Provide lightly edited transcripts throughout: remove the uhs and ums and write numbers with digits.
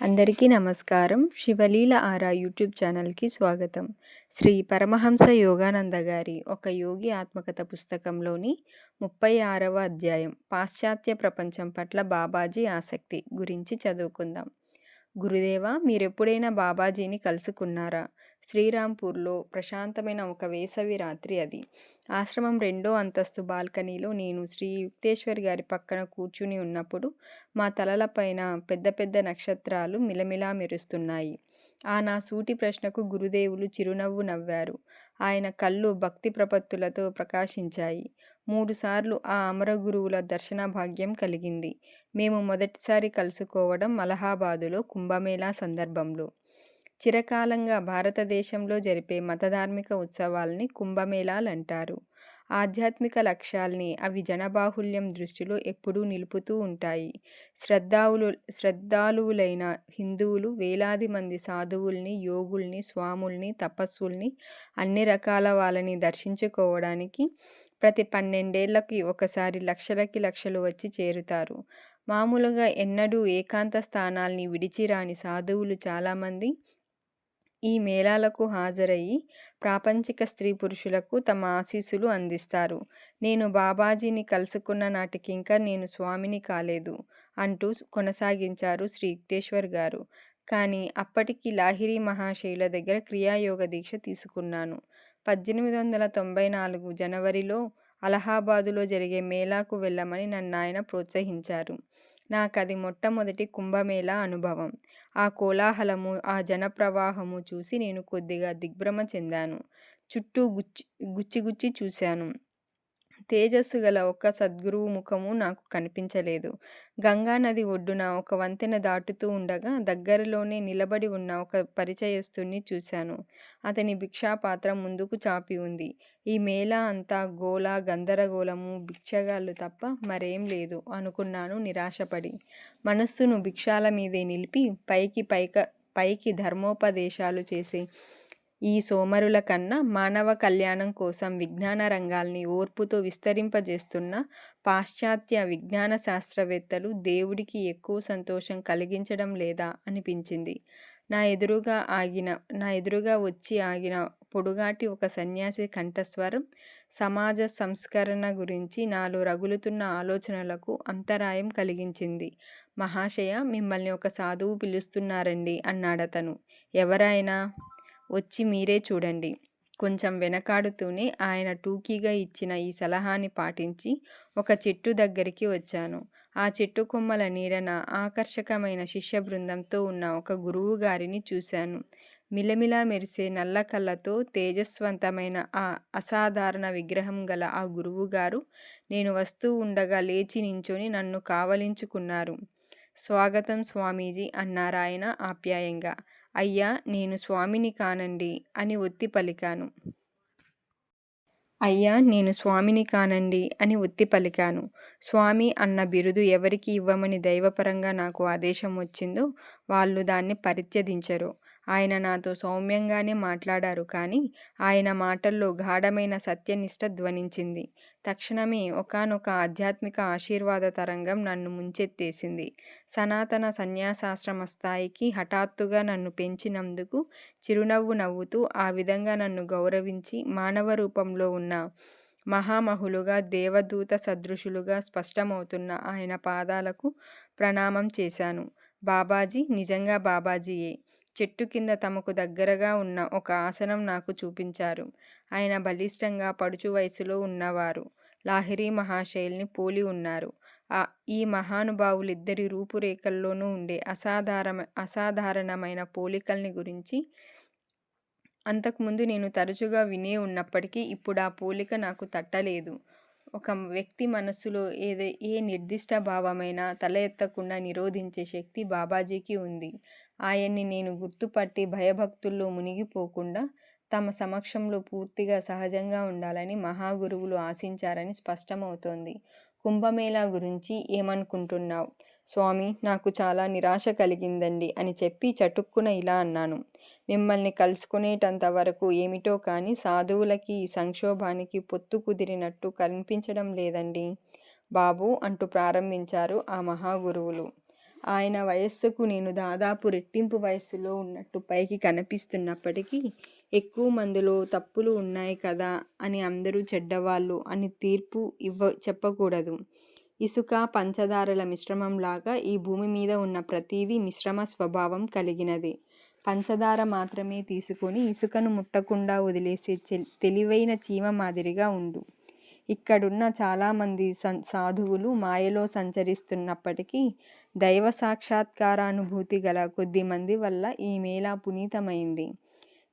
అందరికీ నమస్కారం. శివలీల ఆరా యూట్యూబ్ ఛానల్‌కి స్వాగతం. శ్రీ పరమహంస యోగానంద గారి ఒక యోగి ఆత్మకథ పుస్తకంలోని 36వ అధ్యాయం పాశ్చాత్య ప్రపంచం పట్ల బాబాజీ ఆసక్తి గురించి చదువుకుందాం. గురుదేవా, మీరెప్పుడైనా బాబాజీని కలుసుకున్నారా? శ్రీరాంపూర్లో ప్రశాంతమైన ఒక వేసవి రాత్రి అది. ఆశ్రమం 2వ అంతస్తు బాల్కనీలో నేను శ్రీ యుక్తేశ్వర్ గారి పక్కన కూర్చుని ఉన్నప్పుడు మా తలలపైన పెద్ద పెద్ద నక్షత్రాలు మిలమిలా మెరుస్తున్నాయి. ఆ నా సూటి ప్రశ్నకు గురుదేవులు చిరునవ్వు నవ్వారు. ఆయన కళ్ళు భక్తి ప్రపత్తులతో ప్రకాశించాయి. 3 సార్లు ఆ అమర గురువుల దర్శన భాగ్యం కలిగింది. మేము మొదటిసారి కలుసుకోవడం అలహాబాదులో కుంభమేళా సందర్భంలో. చిరకాలంగా భారతదేశంలో జరిపే మతధార్మిక ఉత్సవాల్ని కుంభమేళాలంటారు. ఆధ్యాత్మిక లక్ష్యాల్ని అవి జనబాహుళ్యం దృష్టిలో ఎప్పుడూ నిలుపుతూ ఉంటాయి. శ్రద్ధాళువులైన హిందువులు వేలాది మంది సాధువుల్ని, యోగుల్ని, స్వాముల్ని, తపస్సుల్ని, అన్ని రకాల వాళ్ళని దర్శించుకోవడానికి ప్రతి 12 ఏళ్లకి ఒకసారి లక్షలకి లక్షలు వచ్చి చేరుతారు. మామూలుగా ఎన్నడూ ఏకాంత స్థానాల్ని విడిచిరాని సాధువులు చాలామంది ఈ మేళాలకు హాజరయ్యి ప్రాపంచిక స్త్రీ పురుషులకు తమ ఆశీస్సులు అందిస్తారు. నేను బాబాజీని కలుసుకున్న నాటికింకా నేను స్వామిని కాలేదు అంటూ కొనసాగించారు శ్రీ యుక్తేశ్వర్ గారు. కానీ అప్పటికి లాహిరి మహాశయుల దగ్గర క్రియాయోగ దీక్ష తీసుకున్నాను. 1894 జనవరిలో అలహాబాదులో జరిగే మేళాకు వెళ్ళమని నన్నాయన ప్రోత్సహించారు. నాకది మొట్టమొదటి కుంభమేళా అనుభవం. ఆ కోలాహలము, ఆ జనప్రవాహము చూసి నేను కొద్దిగా దిగ్భ్రమ చెందాను. చుట్టూ గుచ్చి చూశాను. తేజస్సు గల ఒక్క సద్గురువు ముఖము నాకు కనిపించలేదు. గంగానది ఒడ్డున ఒక వంతెన దాటుతూ ఉండగా దగ్గరలోనే నిలబడి ఉన్న ఒక పరిచయస్తుణ్ణి చూశాను. అతని భిక్షాపాత్ర ముందుకు చాపి ఉంది. ఈ మేళా అంతా గోల, గందరగోళము, భిక్షగాళ్ళు తప్ప మరేం లేదు అనుకున్నాను నిరాశపడి. మనస్సును భిక్షాల మీదే నిలిపి పైకి ధర్మోపదేశాలు చేసే ఈ సోమరుల కన్నా మానవ కళ్యాణం కోసం విజ్ఞాన రంగాల్ని ఓర్పుతో విస్తరింపజేస్తున్న పాశ్చాత్య విజ్ఞాన శాస్త్రవేత్తలు దేవుడికి ఎక్కువ సంతోషం కలిగించడం లేదా అనిపించింది. నా ఎదురుగా వచ్చి ఆగిన పొడుగాటి ఒక సన్యాసి కంఠస్వరం సమాజ సంస్కరణ గురించి నాలో రగులుతున్న ఆలోచనలకు అంతరాయం కలిగించింది. మహాశయ, మిమ్మల్ని ఒక సాధువు పిలుస్తున్నారండి అన్నాడతను. ఎవరాయన? వచ్చి మీరే చూడండి. కొంచెం వెనకాడుతూనే ఆయన టూకీగా ఇచ్చిన ఈ సలహాని పాటించి ఒక చెట్టు దగ్గరికి వచ్చాను. ఆ చెట్టు కొమ్మల నీడన ఆకర్షకమైన శిష్య బృందంతో ఉన్న ఒక గురువు గారిని చూశాను. మిలమిలా మెరిసే నల్ల కళ్ళతో తేజస్వంతమైన ఆ అసాధారణ విగ్రహం గల ఆ గురువుగారు నేను వస్తూ ఉండగా లేచి నించొని నన్ను కావలించుకున్నారు. స్వాగతం స్వామీజీ అన్నారాయన ఆప్యాయంగా. అయ్యా, నేను స్వామిని కానండి అని ఒత్తి పలికాను. స్వామి అన్న బిరుదు ఎవరికి ఇవ్వమని దైవపరంగా నాకు ఆదేశం వచ్చిందో వాళ్ళు దాన్ని పరిత్యజించరు. ఆయన నాతో సౌమ్యంగానే మాట్లాడారు, కానీ ఆయన మాటల్లో గాఢమైన సత్యనిష్ట ధ్వనించింది. తక్షణమే ఒకానొక ఆధ్యాత్మిక ఆశీర్వాద తరంగం నన్ను ముంచెత్తేసింది. సనాతన సన్యాసాశ్రమ స్థాయికి హఠాత్తుగా నన్ను పెంచినందుకు చిరునవ్వు నవ్వుతూ ఆ విధంగా నన్ను గౌరవించి మానవ రూపంలో ఉన్న మహామహులుగా, దేవదూత సదృశులుగా స్పష్టమవుతున్న ఆయన పాదాలకు ప్రణామం చేశాను. బాబాజీ నిజంగా బాబాజీయే. చెట్టు కింద తమకు దగ్గరగా ఉన్న ఒక ఆసనం నాకు చూపించారు. ఆయన బలిష్టంగా పడుచు వయసులో ఉన్నవారు. లాహిరి మహాశయుల్ని పోలి ఉన్నారు. ఈ మహానుభావులిద్దరి రూపురేఖల్లోనూ ఉండే అసాధారణమైన పోలికల్ని గురించి అంతకుముందు నేను తరచుగా వినే ఉన్నప్పటికీ ఇప్పుడు ఆ పోలిక నాకు తట్టలేదు. ఒక వ్యక్తి మనస్సులో ఏ నిర్దిష్ట భావమైనా తల ఎత్తకుండా నిరోధించే శక్తి బాబాజీకి ఉంది. ఆయన్ని నేను గుర్తుపట్టి భయభక్తుల్లో మునిగిపోకుండా తమ సమక్షంలో పూర్తిగా సహజంగా ఉండాలని మహాగురువులు ఆశించారని స్పష్టమవుతోంది. కుంభమేళా గురించి ఏమనుకుంటున్నావ్? స్వామి, నాకు చాలా నిరాశ కలిగిందండి అని చెప్పి చటుక్కున ఇలా అన్నాను. మిమ్మల్ని కలుసుకునేటంత వరకు ఏమిటో కానీ సాధువులకి ఈ సంక్షోభానికి పొత్తు కుదిరినట్టు కనిపించడం లేదండి బాబూ అంటూ ప్రారంభించారు ఆ మహాగురువులు. ఆయన వయస్సుకు నేను దాదాపు రెట్టింపు వయస్సులో ఉన్నట్టు పైకి కనిపిస్తున్నప్పటికీ ఎక్కువ మందిలో తప్పులు ఉన్నాయి కదా అని అందరూ చెడ్డవాళ్ళు అని తీర్పు చెప్పకూడదు. ఇసుక పంచదారల మిశ్రమంలాగా ఈ భూమి మీద ఉన్న ప్రతిదీ మిశ్రమ స్వభావం కలిగినది. పంచదార మాత్రమే తీసుకొని ఇసుకను ముట్టకుండా వదిలేసే తెలివైన చీమ మాదిరిగా ఉండు. ఇక్కడున్న చాలామంది సాధువులు మాయలో సంచరిస్తున్నప్పటికీ దైవ సాక్షాత్కారానుభూతి గల కొద్దిమంది వల్ల ఈ మేళా పునీతమైంది.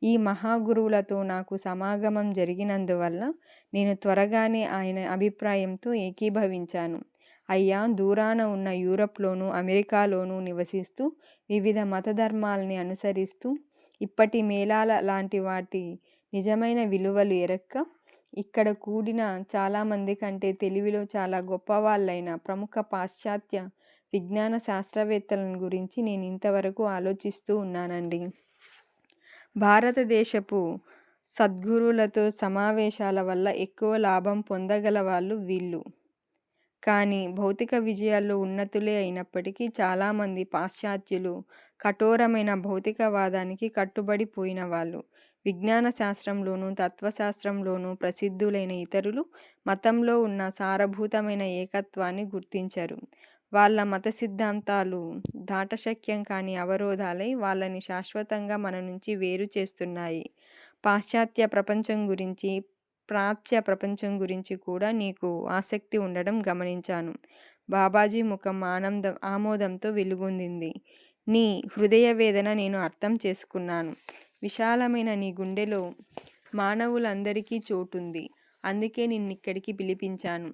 ఈ మహాగురువులతో నాకు సమాగమం జరిగినందువల్ల నేను త్వరగానే ఆయన అభిప్రాయంతో ఏకీభవించాను. అయ్యా, దూరాన ఉన్న యూరప్లోనూ అమెరికాలోనూ నివసిస్తూ వివిధ మతధర్మాల్ని అనుసరిస్తూ ఇప్పటి మేళాల లాంటి వాటి నిజమైన విలువలు ఎరక్క ఇక్కడ కూడిన చాలామంది కంటే తెలివిలో చాలా గొప్పవాళ్ళైన ప్రముఖ పాశ్చాత్య విజ్ఞాన శాస్త్రవేత్తలను గురించి నేను ఇంతవరకు ఆలోచిస్తూ ఉన్నానండి. భారతదేశపు సద్గురువులతో సమావేశాల వల్ల ఎక్కువ లాభం పొందగల వాళ్ళు వీళ్ళు. కానీ భౌతిక విజయాల్లో ఉన్నతులే అయినప్పటికీ చాలామంది పాశ్చాత్యులు కఠోరమైన భౌతికవాదానికి కట్టుబడిపోయిన వాళ్ళు. విజ్ఞాన శాస్త్రంలోనూ తత్వశాస్త్రంలోనూ ప్రసిద్ధులైన ఇతరులు మతంలో ఉన్న సారభూతమైన ఏకత్వాన్ని గుర్తించరు. వాళ్ళ మత సిద్ధాంతాలు దాటశక్యం కాని అవరోధాలై వాళ్ళని శాశ్వతంగా మన నుంచి వేరు చేస్తున్నాయి. పాశ్చాత్య ప్రపంచం గురించి, ప్రాచ్య ప్రపంచం గురించి కూడా నీకు ఆసక్తి ఉండడం గమనించాను. బాబాజీ ముఖం ఆమోదంతో వెలుగొందింది. నీ హృదయ వేదన నేను అర్థం చేసుకున్నాను. విశాలమైన నీ గుండెలో మానవులందరికీ చోటుంది. అందుకే నిన్నిక్కడికి పిలిపించాను.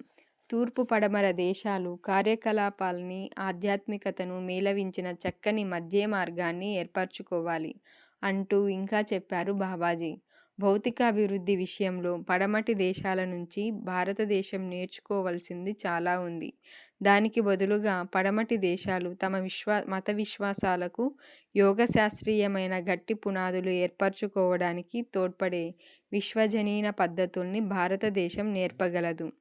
తూర్పు పడమర దేశాలు కార్యకలాపాలని, ఆధ్యాత్మికతను మేళవించిన చక్కని మధ్య మార్గాన్ని ఏర్పరచుకోవాలి అంటూ ఇంకా చెప్పారు బాబాజీ. భౌతికాభివృద్ధి విషయంలో పడమటి దేశాల నుంచి భారతదేశం నేర్చుకోవలసింది చాలా ఉంది. దానికి బదులుగా పడమటి దేశాలు తమ మత విశ్వాసాలకు యోగశాస్త్రీయమైన గట్టి పునాదులు ఏర్పరచుకోవడానికి తోడ్పడే విశ్వజనీన పద్ధతుల్ని భారతదేశం నేర్పగలదు.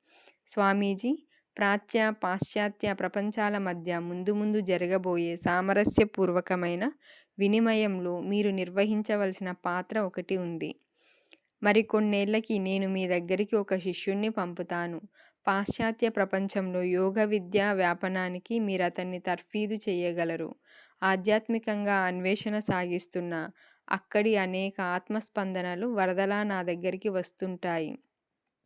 స్వామీజీ, ప్రాచ్య పాశ్చాత్య ప్రపంచాల మధ్య ముందు ముందు జరగబోయే సామరస్యపూర్వకమైన వినిమయంలో మీరు నిర్వహించవలసిన పాత్ర ఒకటి ఉంది. మరికొన్నేళ్లకి నేను మీ దగ్గరికి ఒక శిష్యుణ్ణి పంపుతాను. పాశ్చాత్య ప్రపంచంలో యోగ విద్య వ్యాపనానికి మీరతన్ని తర్ఫీదు చేయగలరు. ఆధ్యాత్మికంగా అన్వేషణ సాగిస్తున్న అక్కడి అనేక ఆత్మస్పందనలు వరదలా నా దగ్గరికి వస్తుంటాయి.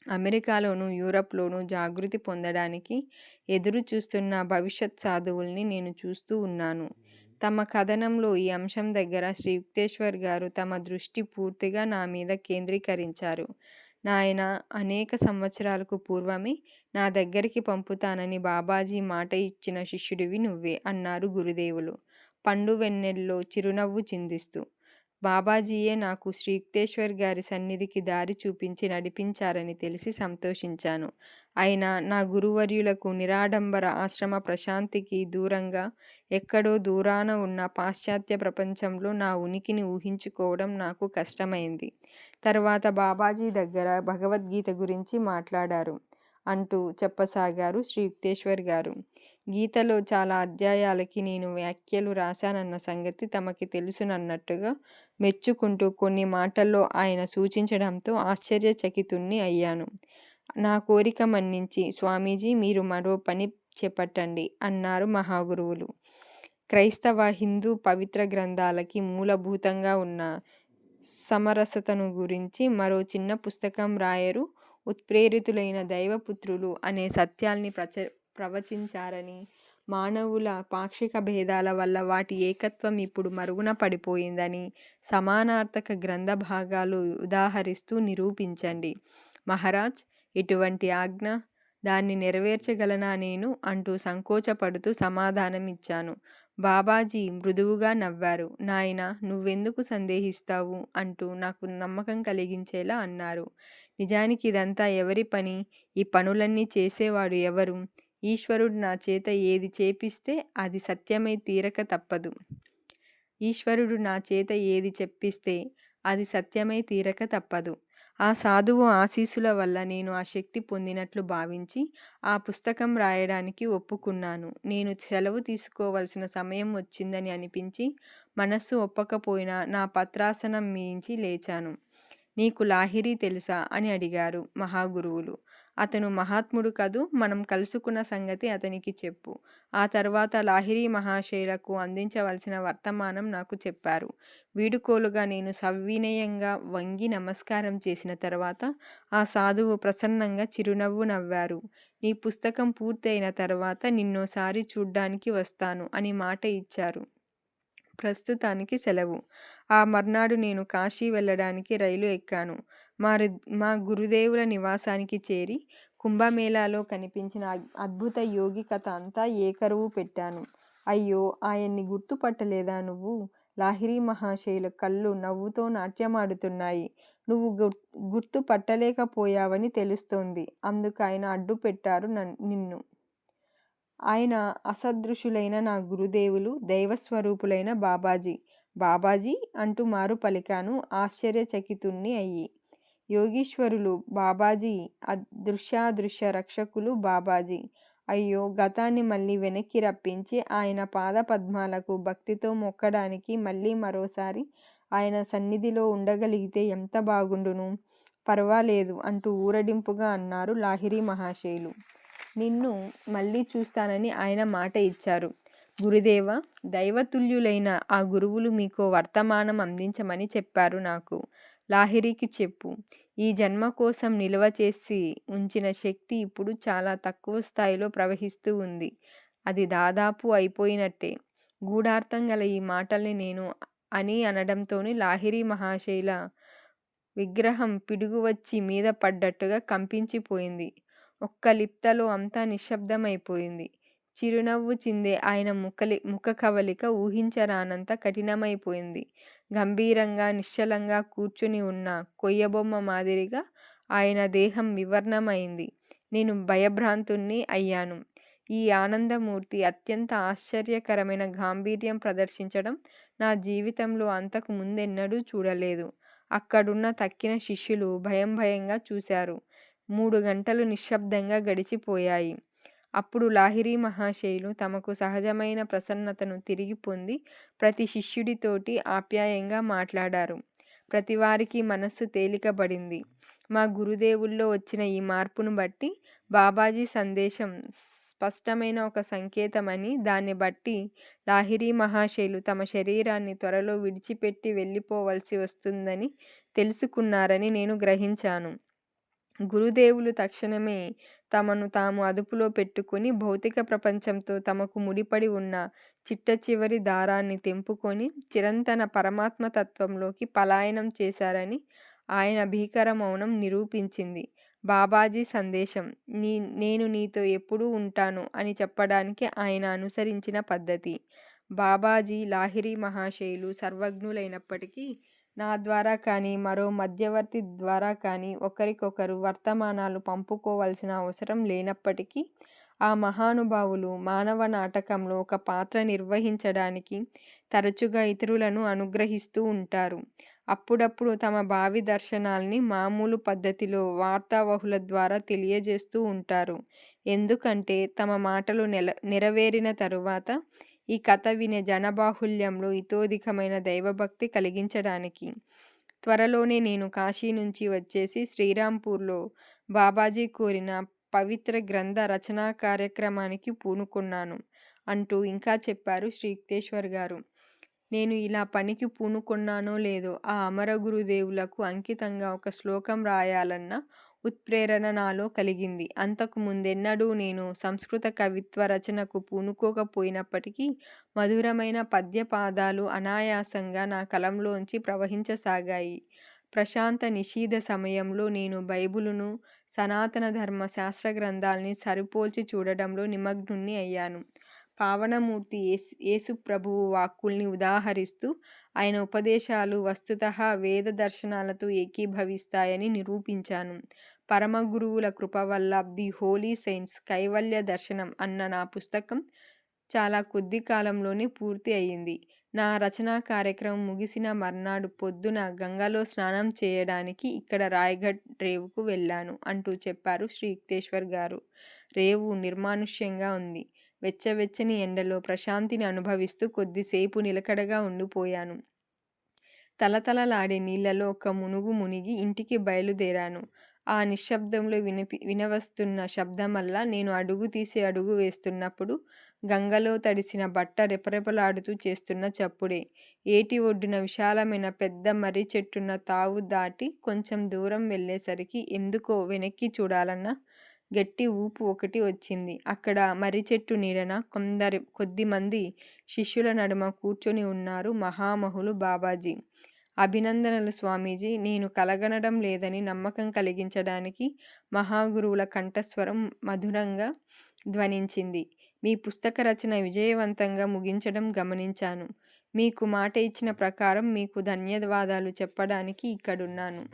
అమెరికాలోనూ యూరప్లోనూ జాగృతి పొందడానికి ఎదురు చూస్తున్న భవిష్యత్ సాధువుల్ని నేను చూస్తూ ఉన్నాను. తమ కథనంలో ఈ అంశం దగ్గర శ్రీ యుక్తేశ్వర్ గారు తమ దృష్టి పూర్తిగా నా మీద కేంద్రీకరించారు. నాయన, అనేక సంవత్సరాలకు పూర్వమే నా దగ్గరికి పంపుతానని బాబాజీ మాట ఇచ్చిన శిష్యుడివి నువ్వే అన్నారు గురుదేవులు పండు వెన్నెల్లో చిరునవ్వు చిందిస్తూ. బాబాజీయే నాకు శ్రీ యుక్తేశ్వర్ గారి సన్నిధికి దారి చూపించి నడిపించారని తెలిసి సంతోషించాను. అయినా నా గురువర్యులకు నిరాడంబర ఆశ్రమ ప్రశాంతికి దూరంగా ఎక్కడో దూరాన ఉన్న పాశ్చాత్య ప్రపంచంలో నా ఉనికిని ఊహించుకోవడం నాకు కష్టమైంది. తర్వాత బాబాజీ దగ్గర భగవద్గీత గురించి మాట్లాడారు అంటూ చెప్పసాగారు శ్రీ యుక్తేశ్వర్ గారు. గీతలో చాలా అధ్యాయాలకి నేను వ్యాఖ్యలు రాశానన్న సంగతి తమకి తెలుసునన్నట్టుగా మెచ్చుకుంటూ కొన్ని మాటల్లో ఆయన సూచించడంతో ఆశ్చర్యచకితుణ్ణి అయ్యాను. నా కోరిక మన్నించి స్వామీజీ మీరు మరో పని చేపట్టండి అన్నారు మహాగురువులు. క్రైస్తవ హిందూ పవిత్ర గ్రంథాలకి మూలభూతంగా ఉన్న సమరసతను గురించి మరో చిన్న పుస్తకం రాయరు. ఉత్ప్రేరితులైన దైవపుత్రులు అనే సత్యాల్ని ప్రవచించారని, మానవుల పాక్షిక భేదాల వల్ల వాటి ఏకత్వం ఇప్పుడు మరుగున పడిపోయిందని సమానార్థక గ్రంథ భాగాలు ఉదాహరిస్తూ నిరూపించండి. మహారాజ్, ఇటువంటి ఆజ్ఞ, దాన్ని నెరవేర్చగలనా నేను అంటూ సంకోచపడుతూ సమాధానమిచ్చాను. బాబాజీ మృదువుగా నవ్వారు. నాయనా, నువ్వెందుకు సందేహిస్తావు అంటూ నాకు నమ్మకం కలిగించేలా అన్నారు. నిజానికి ఇదంతా ఎవరి పని? ఈ పనులన్నీ చేసేవాడు ఎవరు? ఈశ్వరుడు నా చేత ఏది చేపిస్తే అది సత్యమై తీరక తప్పదు. ఈశ్వరుడు నా చేత ఏది చెప్పిస్తే అది సత్యమై తీరక తప్పదు. ఆ సాధువు ఆశీస్సుల వల్ల నేను ఆ శక్తి పొందినట్లు భావించి ఆ పుస్తకం రాయడానికి ఒప్పుకున్నాను. నేను సెలవు తీసుకోవలసిన సమయం వచ్చిందని అనిపించి మనస్సు ఒప్పకపోయినా నా పత్రాసనం మీంచి లేచాను. నీకు లాహిరి తెలుసా అని అడిగారు మహాగురువులు. అతను మహాత్ముడు కదూ, మనం కలుసుకున్న సంగతి అతనికి చెప్పు. ఆ తర్వాత లాహిరి మహాశయులకు అందించవలసిన వర్తమానం నాకు చెప్పారు. వీడుకోలుగా నేను సవినయంగా వంగి నమస్కారం చేసిన తర్వాత ఆ సాధువు ప్రసన్నంగా చిరునవ్వు నవ్వారు. నీ పుస్తకం పూర్తి అయిన తర్వాత నిన్నోసారి చూడ్డానికి వస్తాను అని మాట ఇచ్చారు. ప్రస్తుతానికి సెలవు. ఆ మర్నాడు నేను కాశీ వెళ్ళడానికి రైలు ఎక్కాను. మా గురుదేవుల నివాసానికి చేరి కుంభమేళాలో కనిపించిన అద్భుత యోగి కథ అంతా ఏకరువు పెట్టాను. అయ్యో, ఆయన్ని గుర్తుపట్టలేదా నువ్వు? లాహిరి మహాశయుల కళ్ళు నవ్వుతో నాట్యమాడుతున్నాయి. నువ్వు గుర్తు పట్టలేకపోయావని తెలుస్తోంది. అందుకు ఆయన అడ్డు పెట్టారు నిన్ను. ఆయన అసదృశులైన నా గురుదేవులు, దైవస్వరూపులైన బాబాజీ. బాబాజీ అంటూ మారు పలికాను ఆశ్చర్యచకితుణ్ణి అయ్యి. యోగీశ్వరులు బాబాజీ, అదృశ్యాదృశ్య రక్షకులు బాబాజీ. అయ్యో, గతాన్ని మళ్ళీ వెనక్కి రప్పించి ఆయన పాదపద్మాలకు భక్తితో మొక్కడానికి మళ్ళీ మరోసారి ఆయన సన్నిధిలో ఉండగలిగితే ఎంత బాగుండును. పర్వాలేదు అంటూ ఊరడింపుగా అన్నారు లాహిరి మహాశయులు. నిన్ను మళ్ళీ చూస్తానని ఆయన మాట ఇచ్చారు. గురుదేవ, దైవతుల్యులైన ఆ గురువులు మీకో వర్తమానం అందించమని చెప్పారు నాకు. లాహిరికి చెప్పు. ఈ జన్మ కోసం నిల్వ చేసి ఉంచిన శక్తి ఇప్పుడు చాలా తక్కువ స్థాయిలో ప్రవహిస్తూ ఉంది. అది దాదాపు అయిపోయినట్టే. గూఢార్థం గల ఈ మాటల్ని నేను అనడంతోనే లాహిరి మహాశైల విగ్రహం పిడుగు వచ్చి మీద పడ్డట్టుగా కంపించిపోయింది. ఒక్క లిప్తలో అంతా నిశ్శబ్దమైపోయింది. చిరునవ్వు చిందే ఆయన ముఖ కవలిక ఊహించరానంత కఠినమైపోయింది. గంభీరంగా నిశ్చలంగా కూర్చుని ఉన్న కొయ్యబొమ్మ మాదిరిగా ఆయన దేహం వివర్ణమైంది. నేను భయభ్రాంతుణ్ణి అయ్యాను. ఈ ఆనందమూర్తి అత్యంత ఆశ్చర్యకరమైన గాంభీర్యం ప్రదర్శించడం నా జీవితంలో అంతకు ముందెన్నడూ చూడలేదు. అక్కడున్న తక్కిన శిష్యులు భయంగా చూశారు. 3 గంటలు నిశ్శబ్దంగా గడిచిపోయాయి. అప్పుడు లాహిరి మహాశయులు తమకు సహజమైన ప్రసన్నతను తిరిగి పొంది ప్రతి శిష్యుడితోటి ఆప్యాయంగా మాట్లాడారు. ప్రతివారికి మనస్సు తేలికబడింది. మా గురుదేవుల్లో వచ్చిన ఈ మార్పును బట్టి బాబాజీ సందేశం స్పష్టమైన ఒక సంకేతమని, దాన్ని బట్టి లాహిరి మహాశయులు తమ శరీరాన్ని త్వరలో విడిచిపెట్టి వెళ్ళిపోవలసి వస్తుందని తెలుసుకున్నారని నేను గ్రహించాను. గురుదేవులు తక్షణమే తమను తాము అదుపులో పెట్టుకుని భౌతిక ప్రపంచంతో తమకు ముడిపడి ఉన్న చిట్టచివరి దారాన్ని తెంపుకొని చిరంతన పరమాత్మతత్వంలోకి పలాయనం చేశారని ఆయన భీకర మౌనం నిరూపించింది. బాబాజీ సందేశం నేను నీతో ఎప్పుడూ ఉంటాను అని చెప్పడానికి ఆయన అనుసరించిన పద్ధతి. బాబాజీ, లాహిరి మహాశయులు సర్వజ్ఞులైనప్పటికీ నా ద్వారా కానీ మరో మధ్యవర్తి ద్వారా కానీ ఒకరికొకరు వర్తమానాలు పంపుకోవలసిన అవసరం లేనప్పటికీ ఆ మహానుభావులు మానవ నాటకంలో ఒక పాత్ర నిర్వహించడానికి తరచుగా ఇతరులను అనుగ్రహిస్తూ ఉంటారు. అప్పుడప్పుడు తమ భావి దర్శనాల్ని మామూలు పద్ధతిలో వార్తావహుల ద్వారా తెలియజేస్తూ ఉంటారు. ఎందుకంటే తమ మాటలు నెరవేరిన తరువాత ఈ కథ వినే జనబాహుళ్యంలో ఇతోధికమైన దైవభక్తి కలిగించడానికి. త్వరలోనే నేను కాశీ నుంచి వచ్చేసి శ్రీరాంపూర్లో బాబాజీ కోరిన పవిత్ర గ్రంథ రచనా కార్యక్రమానికి పూనుకున్నాను అంటూ ఇంకా చెప్పారు శ్రీ యుక్తేశ్వర్ గారు. నేను ఇలా పనికి పూనుకున్నానో లేదో ఆ అమర గురుదేవులకు అంకితంగా ఒక శ్లోకం రాయాలన్న ఉత్ప్రేరణ నాలో కలిగింది. అంతకు ముందెన్నడూ నేను సంస్కృత కవిత్వ రచనకు పూనుకోకపోయినప్పటికీ మధురమైన పద్యపాదాలు అనాయాసంగా నా కలంలోంచి ప్రవహించసాగాయి. ప్రశాంత నిశీథ సమయంలో నేను బైబిలును, సనాతన ధర్మ శాస్త్ర గ్రంథాల్ని సరిపోల్చి చూడడంలో నిమగ్నుణ్ణి అయ్యాను. పావనమూర్తి యేసు ప్రభువు వాక్కుల్ని ఉదాహరిస్తూ ఆయన ఉపదేశాలు వస్తుతః వేద దర్శనాలతో ఏకీభవిస్తాయని నిరూపించాను. పరమగురువుల కృప వల్ల ది హోలీ సెయింట్స్ కైవల్య దర్శనం అన్న నా పుస్తకం చాలా కొద్ది కాలంలోనే పూర్తి అయింది. నా రచనా కార్యక్రమం ముగిసిన మర్నాడు పొద్దున గంగలో స్నానం చేయడానికి ఇక్కడ రాయగఢ్ రేవుకు వెళ్ళాను అంటూ చెప్పారు శ్రీ యుక్తేశ్వర్ గారు. రేవు నిర్మానుష్యంగా ఉంది. వెచ్చవెచ్చని ఎండలో ప్రశాంతిని అనుభవిస్తూ కొద్దిసేపు నిలకడగా ఉండిపోయాను. తళతళలాడే నీళ్లలో ఒక మునుగు మునిగి ఇంటికి బయలుదేరాను. ఆ నిశ్శబ్దంలో వినవస్తున్న శబ్దమల్లా నేను అడుగు తీసి అడుగు వేస్తున్నప్పుడు గంగలో తడిసిన బట్ట రెపరెపలాడుతూ చేస్తున్న చప్పుడే. ఏటి ఒడ్డున విశాలమైన పెద్ద మర్రి చెట్టున్న తావు దాటి కొంచెం దూరం వెళ్ళేసరికి ఎందుకో వెనక్కి చూడాలన్న గట్టి ఊపు ఒకటి వచ్చింది. అక్కడ మర్రి చెట్టు నీడన కొద్దిమంది శిష్యుల నడుమ కూర్చొని ఉన్నారు మహామహులు బాబాజీ. అభినందనలు స్వామీజీ. నేను కలగనడం లేదని నమ్మకం కలిగించడానికి మహాగురువుల కంఠస్వరం మధురంగా ధ్వనించింది. మీ పుస్తక రచన విజయవంతంగా ముగించడం గమనించాను. మీకు మాట ఇచ్చిన ప్రకారం మీకు ధన్యవాదాలు చెప్పడానికి ఇక్కడున్నాను.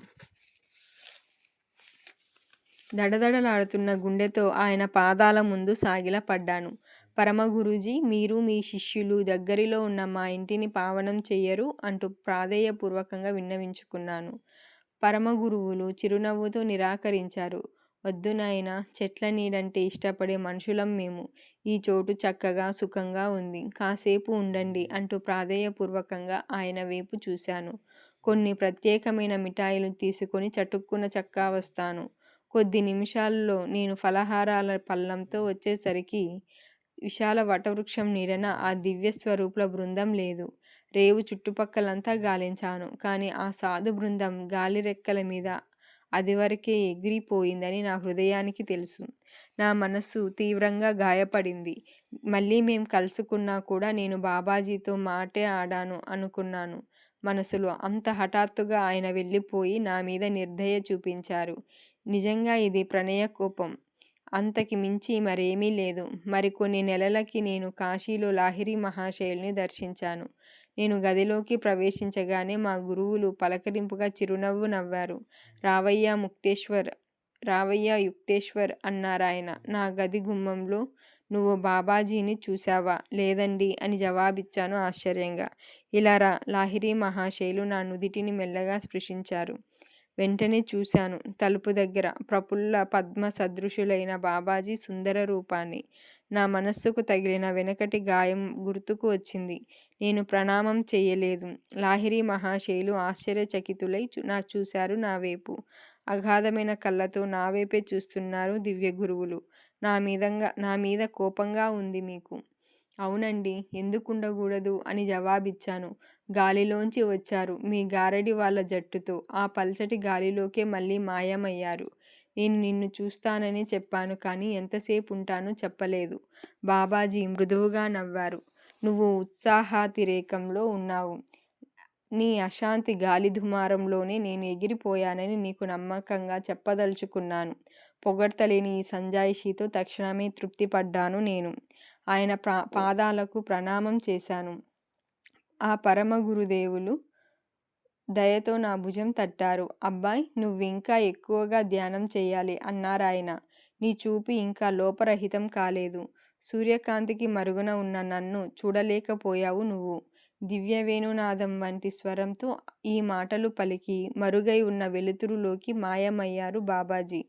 దడదడలాడుతున్న గుండెతో ఆయన పాదాల ముందు సాగిలపడ్డాను. పరమగురూజీ, మీరు మీ శిష్యులు దగ్గరిలో ఉన్న మా ఇంటిని పావనం చెయ్యరు అంటూ ప్రాధేయపూర్వకంగా విన్నవించుకున్నాను. పరమగురువులు చిరునవ్వుతో నిరాకరించారు. వద్దు నాయనా, చెట్ల నీడంటే ఇష్టపడే మనుషులం మేము. ఈ చోటు చక్కగా సుఖంగా ఉంది. కాసేపు ఉండండి అంటూ ప్రాధేయపూర్వకంగా ఆయన వైపు చూశాను. కొన్ని ప్రత్యేకమైన మిఠాయిలు తీసుకొని చటుక్కున చక్కా వస్తాను. కొద్ది నిమిషాల్లో నేను ఫలహారాల పళ్ళంతో వచ్చేసరికి విశాల వటవృక్షం నీడన ఆ దివ్య స్వరూపుల బృందం లేదు. రేవు చుట్టుపక్కలంతా గాలించాను. కానీ ఆ సాధు బృందం గాలి రెక్కల మీద అదివరకే ఎగిరిపోయిందని నా హృదయానికి తెలుసు. నా మనస్సు తీవ్రంగా గాయపడింది. మళ్ళీ మేం కలుసుకున్నా కూడా నేను బాబాజీతో మాటే ఆడాను అనుకున్నాను మనసులో. అంత హఠాత్తుగా ఆయన వెళ్ళిపోయి నా మీద నిర్దయ చూపించారు. నిజంగా ఇది ప్రణయ కోపం. అంతకి మించి మరేమీ లేదు. మరికొన్ని నెలలకి నేను కాశీలో లాహిరి మహాశయుల్ని దర్శించాను. నేను గదిలోకి ప్రవేశించగానే మా గురువులు పలకరింపుగా చిరునవ్వు నవ్వారు. రావయ్యా యుక్తేశ్వర్ అన్నారాయన నా గది గుమ్మంలో. నువ్వు బాబాజీని చూశావా? లేదండి అని జవాబిచ్చాను ఆశ్చర్యంగా. ఇలా రా. లాహిరి మహాశయులు నా నుదిటిని మెల్లగా స్పృశించారు. వెంటనే చూశాను తలుపు దగ్గర ప్రఫుల్ల పద్మ సదృశులైన బాబాజీ సుందర రూపాన్ని. నా మనస్సుకు తగిలిన వెనకటి గాయం గుర్తుకు వచ్చింది. నేను ప్రణామం చెయ్యలేదు. లాహిరి మహాశయులు ఆశ్చర్యచకితులై చూశారు నా వైపు. అగాధమైన కళ్ళతో నా వైపే చూస్తున్నారు దివ్య గురువులు. నా మీద కోపంగా ఉంది మీకు? అవునండి, ఎందుకుండకూడదు అని జవాబిచ్చాను. గాలిలోంచి వచ్చారు మీ గారడి వాళ్ళ జట్టుతో. ఆ పల్చటి గాలిలోకే మళ్ళీ మాయమయ్యారు. నేను నిన్ను చూస్తానని చెప్పాను కానీ ఎంతసేపు ఉంటానో చెప్పలేదు. బాబాజీ మృదువుగా నవ్వారు. నువ్వు ఉత్సాహాతిరేకంలో ఉన్నావు. నీ అశాంతి గాలి దుమారంలోనే నేను ఎగిరిపోయానని నీకు నమ్మకంగా చెప్పదలుచుకున్నాను. పొగడ్తలేని ఈ సంజాయిషీతో తక్షణమే తృప్తిపడ్డాను నేను. ఆయన పాదాలకు ప్రణామం చేశాను. ఆ పరమ గురుదేవులు దయతో నా భుజం తట్టారు. అబ్బాయ్, నువ్వింకా ఎక్కువగా ధ్యానం చెయ్యాలి అన్నారాయన. నీ చూపు ఇంకా లోపరహితం కాలేదు. సూర్యకాంతికి మరుగున ఉన్న నన్ను చూడలేకపోయావు నువ్వు. దివ్యవేణునాదం వంటి స్వరంతో ఈ మాటలు పలికి మరుగై ఉన్న వెలుతురులోకి మాయమయ్యారు బాబాజీ.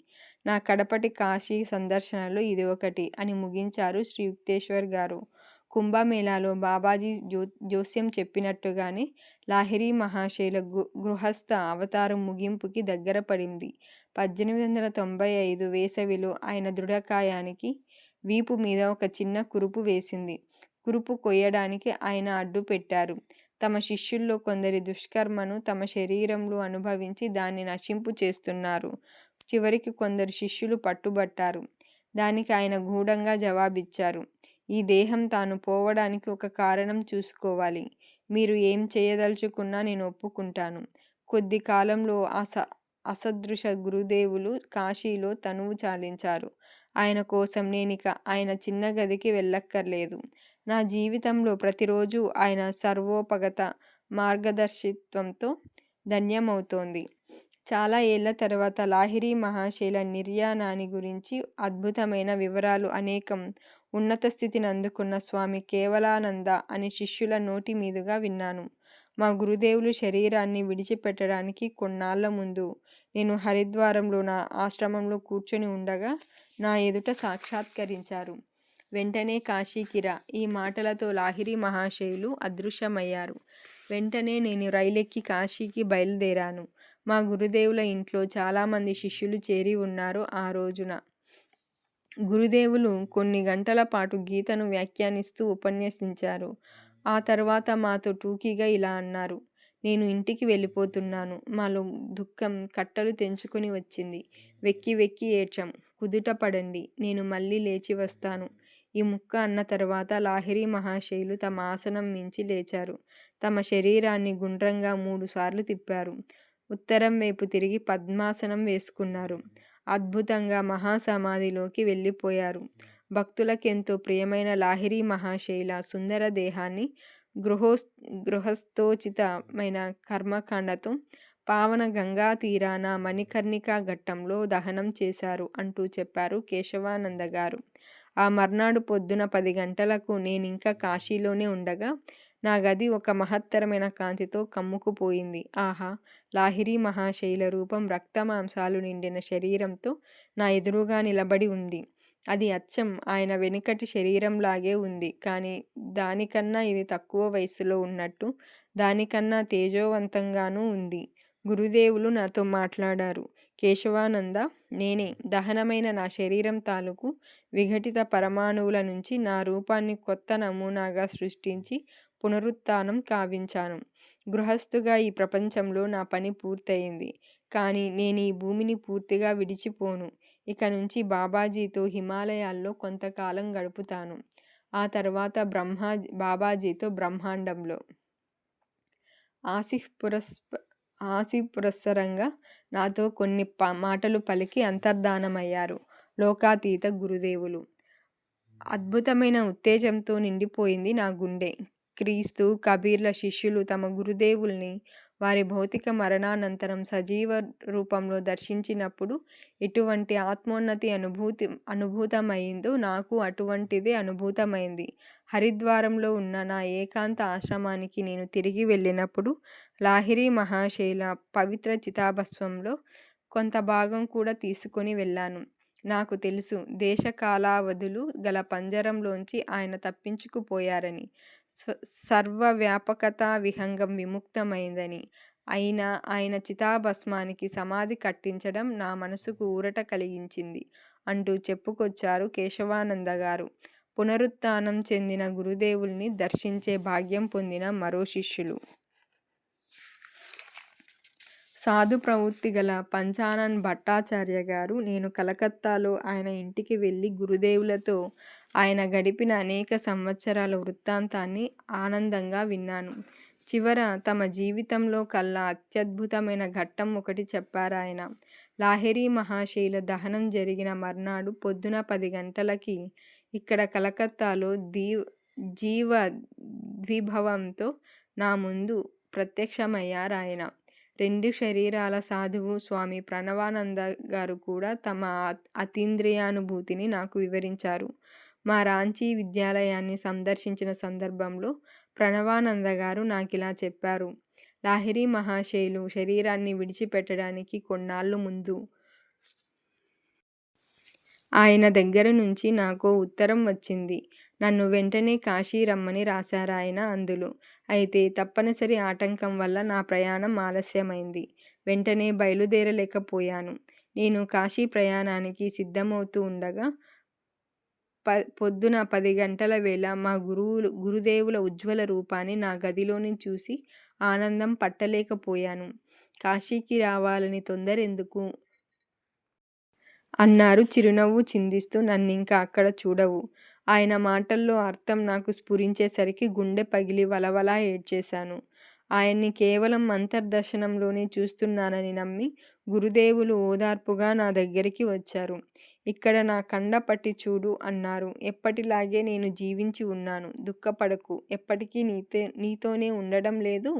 నా కడపటి కాశీ సందర్శనలో ఇది ఒకటి అని ముగించారు శ్రీ యుక్తేశ్వర్ గారు. కుంభమేళాలో బాబాజీ జోస్యం చెప్పినట్టుగానే లాహిరి మహాశయుల గృహస్థ అవతారం ముగింపుకి దగ్గర పడింది. 1895 వేసవిలో ఆయన దృఢకాయానికి వీపు మీద ఒక చిన్న కురుపు వేసింది. కురుపు కొయ్యడానికి ఆయన అడ్డు పెట్టారు. తమ శిష్యుల్లో కొందరి దుష్కర్మను తమ శరీరంలో అనుభవించి దాన్ని నశింపు చేస్తున్నారు. చివరికి కొందరు శిష్యులు పట్టుబట్టారు. దానికి ఆయన గూఢంగా జవాబిచ్చారు. ఈ దేహం తాను పోవడానికి ఒక కారణం చూసుకోవాలి. మీరు ఏం చేయదలుచుకున్నా నేను ఒప్పుకుంటాను. కొద్ది కాలంలో అసదృశ గురుదేవులు కాశీలో తనువు చాలించారు. ఆయన కోసం నేనిక ఆయన చిన్న గదికి వెళ్ళక్కర్లేదు. నా జీవితంలో ప్రతిరోజు ఆయన సర్వోపగత మార్గదర్శిత్వంతో ధన్యమవుతోంది. చాలా ఏళ్ల తర్వాత లాహిరి మహాశయుల నిర్యాణాన్ని గురించి అద్భుతమైన వివరాలు అనేకం ఉన్నత స్థితిని అందుకున్న స్వామి కేవలానంద అని శిష్యుల నోటి మీదుగా విన్నాను. మా గురుదేవులు శరీరాన్ని విడిచిపెట్టడానికి కొన్నాళ్ల ముందు నేను హరిద్వారంలో నా ఆశ్రమంలో కూర్చొని ఉండగా నా ఎదుట సాక్షాత్కరించారు. వెంటనే కాశీకిరా ఈ మాటలతో లాహిరి మహాశయులు అదృశ్యమయ్యారు. వెంటనే నేను రైలెక్కి కాశీకి బయలుదేరాను. మా గురుదేవుల ఇంట్లో చాలామంది శిష్యులు చేరి ఉన్నారు. ఆ రోజున గురుదేవులు కొన్ని గంటల పాటు గీతను వ్యాఖ్యానిస్తూ ఉపన్యసించారు. ఆ తర్వాత మాతో టూకీగా ఇలా అన్నారు: నేను ఇంటికి వెళ్ళిపోతున్నాను. మాలో దుఃఖం కట్టలు తెంచుకొని వచ్చింది. వెక్కి వెక్కి ఏడ్చాం. కుదుట పడండి, నేను మళ్ళీ లేచి వస్తాను. ఈ ముక్క అన్న తర్వాత లాహిరి మహాశయులు తమ ఆసనం మించి లేచారు. తమ శరీరాన్ని గుండ్రంగా 3 సార్లు తిప్పారు. ఉత్తరం వైపు తిరిగి పద్మాసనం వేసుకున్నారు. అద్భుతంగా మహాసమాధిలోకి వెళ్ళిపోయారు. భక్తులకెంతో ప్రియమైన లాహిరి మహాశయుల సుందర దేహాన్ని గృహస్థోచితమైన కర్మకాండతో పావన గంగా తీరాన మణికర్ణికా ఘట్టంలో దహనం చేశారు అంటూ చెప్పారు కేశవానంద గారు. ఆ మర్నాడు పొద్దున 10 గంటలకు నేనింకా కాశీలోనే ఉండగా నా గది ఒక మహత్తరమైన కాంతితో కమ్ముకుపోయింది. ఆహా! లాహిరి మహాశయుల రూపం రక్తమాంసాలు నిండిన శరీరంతో నా ఎదురుగా నిలబడి ఉంది. అది అచ్చం ఆయన వెనుకటి శరీరంలాగే ఉంది. కానీ దానికన్నా ఇది తక్కువ వయస్సులో ఉన్నట్టు, దానికన్నా తేజోవంతంగానూ ఉంది. గురుదేవులు నాతో మాట్లాడారు. కేశవానంద, నేనే దహనమైన నా శరీరం తాలూకు విఘటిత పరమాణువుల నుంచి నా రూపాన్ని కొత్త నమూనాగా సృష్టించి పునరుత్థానం కావించాను. గృహస్థుగా ఈ ప్రపంచంలో నా పని పూర్తయింది. కానీ నేను ఈ భూమిని పూర్తిగా విడిచిపోను. ఇక నుంచి బాబాజీతో హిమాలయాల్లో కొంతకాలం గడుపుతాను. ఆ తర్వాత బాబాజీతో బ్రహ్మాండంలో ఆశీపురస్సరంగా నాతో కొన్ని మాటలు పలికి అంతర్ధానమయ్యారు లోకాతీత గురుదేవులు. అద్భుతమైన ఉత్తేజంతో నిండిపోయింది నా గుండె. క్రీస్తు, కబీర్ల శిష్యులు తమ గురుదేవుల్ని వారి భౌతిక మరణానంతరం సజీవ రూపంలో దర్శించినప్పుడు ఎటువంటి ఆత్మోన్నతి అనుభూతమైందో నాకు అటువంటిదే అనుభూతమైంది. హరిద్వారంలో ఉన్న నా ఏకాంత ఆశ్రమానికి నేను తిరిగి వెళ్ళినప్పుడు లాహిరి మహాశయుల పవిత్ర చితాభస్మంలో కొంత భాగం కూడా తీసుకొని వెళ్ళాను. నాకు తెలుసు, దేశకాలావధులు గల పంజరంలోంచి ఆయన తప్పించుకుపోయారని, సర్వవ్యాపకతా విహంగం విముక్తమైందని. అయినా ఆయన చితాభస్మానికి సమాధి కట్టించడం నా మనసుకు ఊరట కలిగించింది అంటూ చెప్పుకొచ్చారు కేశవానంద గారు. పునరుత్థానం చెందిన గురుదేవుల్ని దర్శించే భాగ్యం పొందిన మరో శిష్యులు. సాధు ప్రవృత్తి గల పంచానన్ భట్టాచార్య గారు. నేను కలకత్తాలో ఆయన ఇంటికి వెళ్ళి గురుదేవులతో ఆయన గడిపిన అనేక సంవత్సరాల వృత్తాంతాన్ని ఆనందంగా విన్నాను. చివర తమ జీవితంలో కల్లా అత్యద్భుతమైన ఘట్టం ఒకటి చెప్పారాయన. లాహిరి మహాశయుల దహనం జరిగిన మర్నాడు పొద్దున 10 గంటలకి ఇక్కడ కలకత్తాలో జీవ ద్విభవంతో నా ముందు ప్రత్యక్షమయ్యారాయన. 2 శరీరాల సాధువు స్వామి ప్రణవానంద గారు కూడా తమ అతీంద్రియానుభూతిని నాకు వివరించారు. మా రాంచీ విద్యాలయాన్ని సందర్శించిన సందర్భంలో ప్రణవానంద గారు నాకిలా చెప్పారు. లాహిరి మహాశయులు శరీరాన్ని విడిచిపెట్టడానికి కొన్నాళ్ళు ముందు ఆయన దగ్గర నుంచి నాకో ఉత్తరం వచ్చింది. నన్ను వెంటనే కాశీ రమ్మని రాశారాయన అందులో. అయితే తప్పనిసరి ఆటంకం వల్ల నా ప్రయాణం ఆలస్యమైంది. వెంటనే బయలుదేరలేకపోయాను. నేను కాశీ ప్రయాణానికి సిద్ధమవుతూ ఉండగా పొద్దున 10 గంటల వేళ మా గురుదేవుల ఉజ్వల రూపాన్ని నా గదిలోని చూసి ఆనందం పట్టలేకపోయాను. కాశీకి రావాలని తొందరెందుకు అన్నారు చిరునవ్వు చిందిస్తూ. నన్నింక అక్కడ చూడవు. ఆయన మాటల్లో అర్థం నాకు స్ఫురించేసరికి గుండె పగిలి వలవలా ఏడ్చేశాను. ఆయన్ని కేవలం అంతర్దర్శనంలోనే చూస్తున్నానని నమ్మి గురుదేవులు ఓదార్పుగా నా దగ్గరికి వచ్చారు. ఇక్కడ నా కండ పట్టి చూడు అన్నారు. ఎప్పటిలాగే నేను జీవించి ఉన్నాను. దుఃఖపడకు. ఎప్పటికీ నీతోనే ఉండడం లేదు.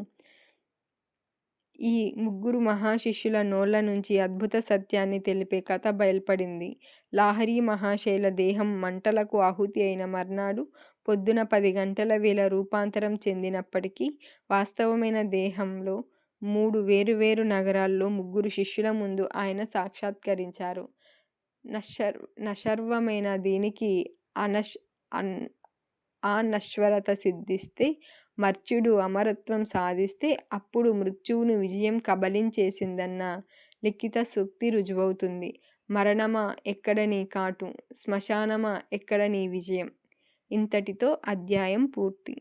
ఈ ముగ్గురు మహాశిష్యుల నోళ్ల నుంచి అద్భుత సత్యాన్ని తెలిపే కథ బయల్పడింది. లాహిరి మహాశయుల దేహం మంటలకు ఆహుతి అయిన మర్నాడు పొద్దున 10 గంటల వేళ రూపాంతరం చెందినప్పటికీ వాస్తవమైన దేహంలో 3 వేరువేరు నగరాల్లో ముగ్గురు శిష్యుల ముందు ఆయన సాక్షాత్కరించారు. నశ్వరమైన దేనికి అనశ్వరత సిద్ధిస్తే, మర్త్యుడు అమరత్వం సాధిస్తే అప్పుడు మృత్యువును విజయం కబళించేసిందన్న లిఖిత సూక్తి రుజువవుతుంది. మరణమా ఎక్కడ నీ కాటు, శ్మశానమా ఎక్కడ నీ విజయం. ఇంతటితో అధ్యాయం పూర్తి.